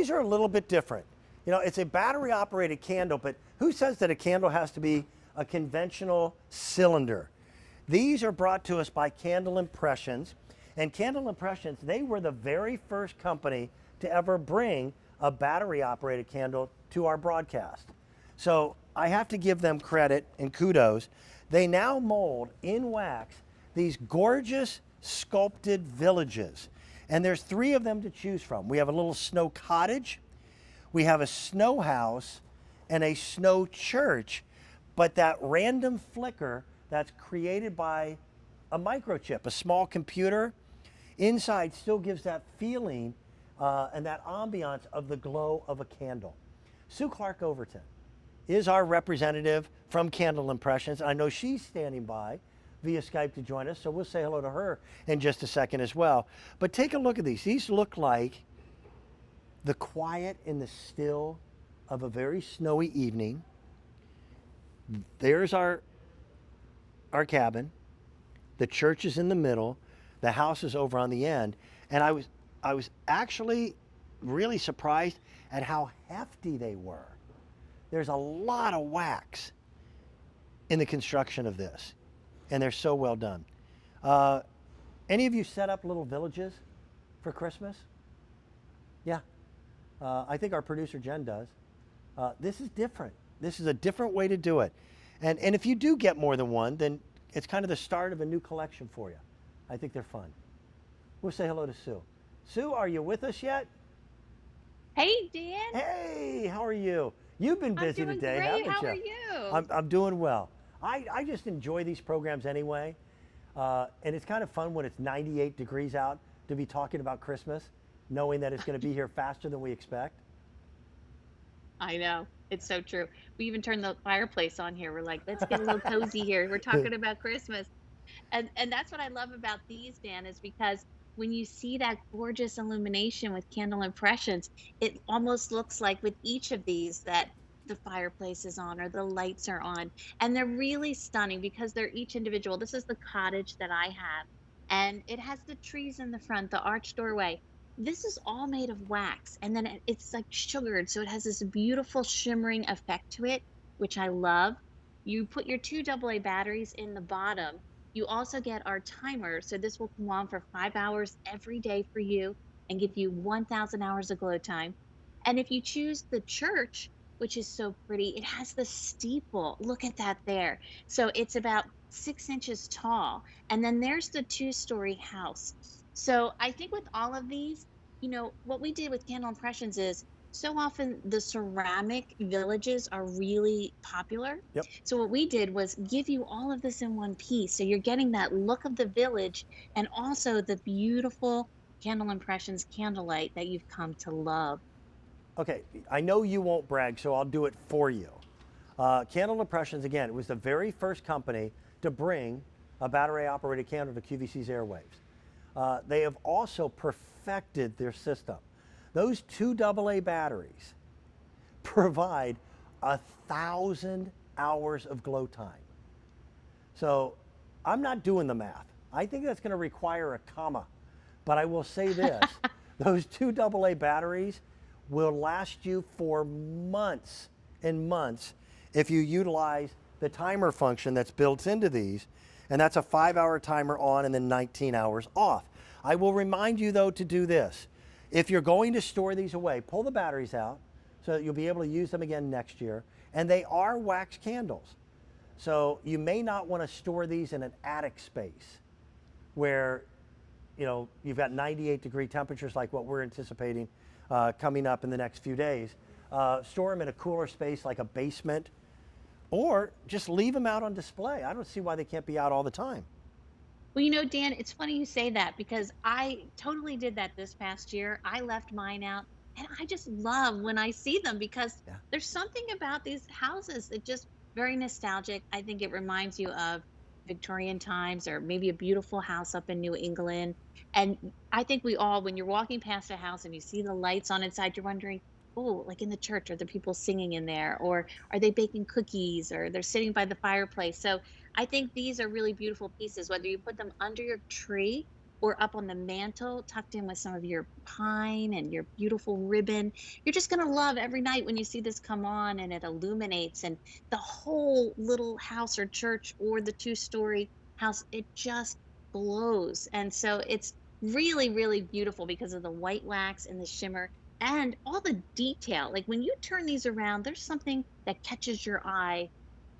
these are a little bit different. You know, it's a battery operated candle, but who says that a candle has to be a conventional cylinder? These are brought to us by Candle Impressions. And Candle Impressions, they were the very first company to ever bring a battery operated candle to our broadcast. So I have to give them credit and kudos. They now mold in wax these gorgeous sculpted villages. And there's 3 of them to choose from. We have a little snow cottage, we have a snow house, and a snow church. But that random flicker that's created by a microchip, a small computer, inside still gives that feeling and that ambiance of the glow of a candle. Sue Clark Overton is our representative from Candle Impressions. I know she's standing by via Skype to join us, so we'll say hello to her in just a second as well. But take a look at these. These look like the quiet and the still of a very snowy evening. There's our cabin. The church is in the middle. The house is over on the end. And I was actually really surprised at how hefty they were. There's a lot of wax in the construction of this, and they're so well done. Any of you set up little villages for Christmas? Yeah. I think our producer Jen does. This is different. This is a different way to do it. And if you do get more than one, then it's kind of the start of a new collection for you. I think they're fun. We'll say hello to Sue. Sue, are you with us yet? Hey, Dan. Hey, how are you? You've been busy today, haven't you? How are you? I'm doing well. I just enjoy these programs anyway. And it's kind of fun when it's 98 degrees out to be talking about Christmas, knowing that it's going to be here faster than we expect. I know. It's so true. We even turned the fireplace on here. We're like, let's get a little cozy here. We're talking about Christmas. And that's what I love about these, Dan, is because when you see that gorgeous illumination with Candle Impressions, it almost looks like with each of these that the fireplace is on or the lights are on. And they're really stunning because they're each individual. This is the cottage that I have, and it has the trees in the front, the arched doorway. This is all made of wax, and then it's like sugared, so it has this beautiful shimmering effect to it, which I love. You put your 2 AA batteries in the bottom. You also get our timer, so this will come on for 5 hours every day for you and give you 1,000 hours of glow time. And if you choose the church, which is so pretty, it has the steeple. Look at that there. So it's about 6 inches tall. And then there's the 2-story house. So I think with all of these, what we did with Candle Impressions is so often the ceramic villages are really popular. Yep. So what we did was give you all of this in one piece. So you're getting that look of the village and also the beautiful Candle Impressions candlelight that you've come to love. Okay, I know you won't brag, so I'll do it for you. Candle Impressions, again, it was the very first company to bring a battery-operated candle to QVC's airwaves. They have also perfected their system. Those 2 AA batteries provide 1,000 hours of glow time. So I'm not doing the math. I think that's going to require a comma. But I will say this, those 2 AA batteries will last you for months and months if you utilize the timer function that's built into these. And that's a 5-hour timer on and then 19 hours off. I will remind you though to do this. If you're going to store these away, pull the batteries out so that you'll be able to use them again next year. And they are wax candles. So you may not want to store these in an attic space where you've got 98-degree temperatures like what we're anticipating coming up in the next few days. Store them in a cooler space like a basement, or just leave them out on display. I don't see why they can't be out all the time. Well, Dan, it's funny you say that because I totally did that this past year. I left mine out, and I just love when I see them because there's something about these houses that just very nostalgic. I think it reminds you of Victorian times or maybe a beautiful house up in New England. And I think we all, when you're walking past a house and you see the lights on inside, you're wondering, oh, like in the church, are the people singing in there? Or are they baking cookies? Or they're sitting by the fireplace? So I think these are really beautiful pieces, whether you put them under your tree or up on the mantle, tucked in with some of your pine and your beautiful ribbon. You're just going to love every night when you see this come on and it illuminates, and the whole little house or church or the two-story house, it just glows. And so it's really, really beautiful because of the white wax and the shimmer and all the detail. Like when you turn these around, there's something that catches your eye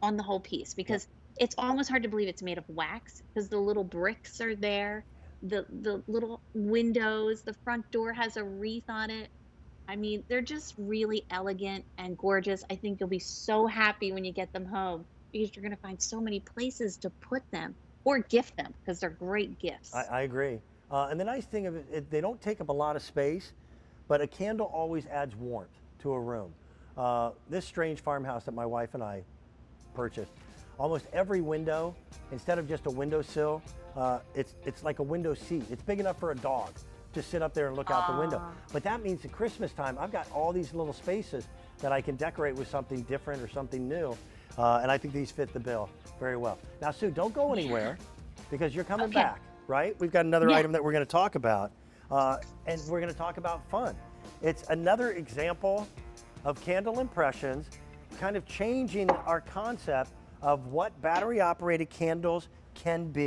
on the whole piece, Yep. because it's almost hard to believe it's made of wax because the little bricks are there, the little windows, the front door has a wreath on it. I mean, they're just really elegant and gorgeous. I think you'll be so happy when you get them home because you're going to find so many places to put them or gift them because they're great gifts. I agree. And the nice thing of it, they don't take up a lot of space, but a candle always adds warmth to a room. This strange farmhouse that my wife and I purchased, almost every window, instead of just a windowsill, it's like a window seat. It's big enough for a dog to sit up there and look out the window. Ah, But that means at Christmas time, I've got all these little spaces that I can decorate with something different or something new. And I think these fit the bill very well. Now, Sue, don't go anywhere because you're coming okay. back, right? We've got another Yeah. item that we're going to talk about, and we're going to talk about fun. It's another example of Candle Impressions, kind of changing our concept of what battery operated candles can be.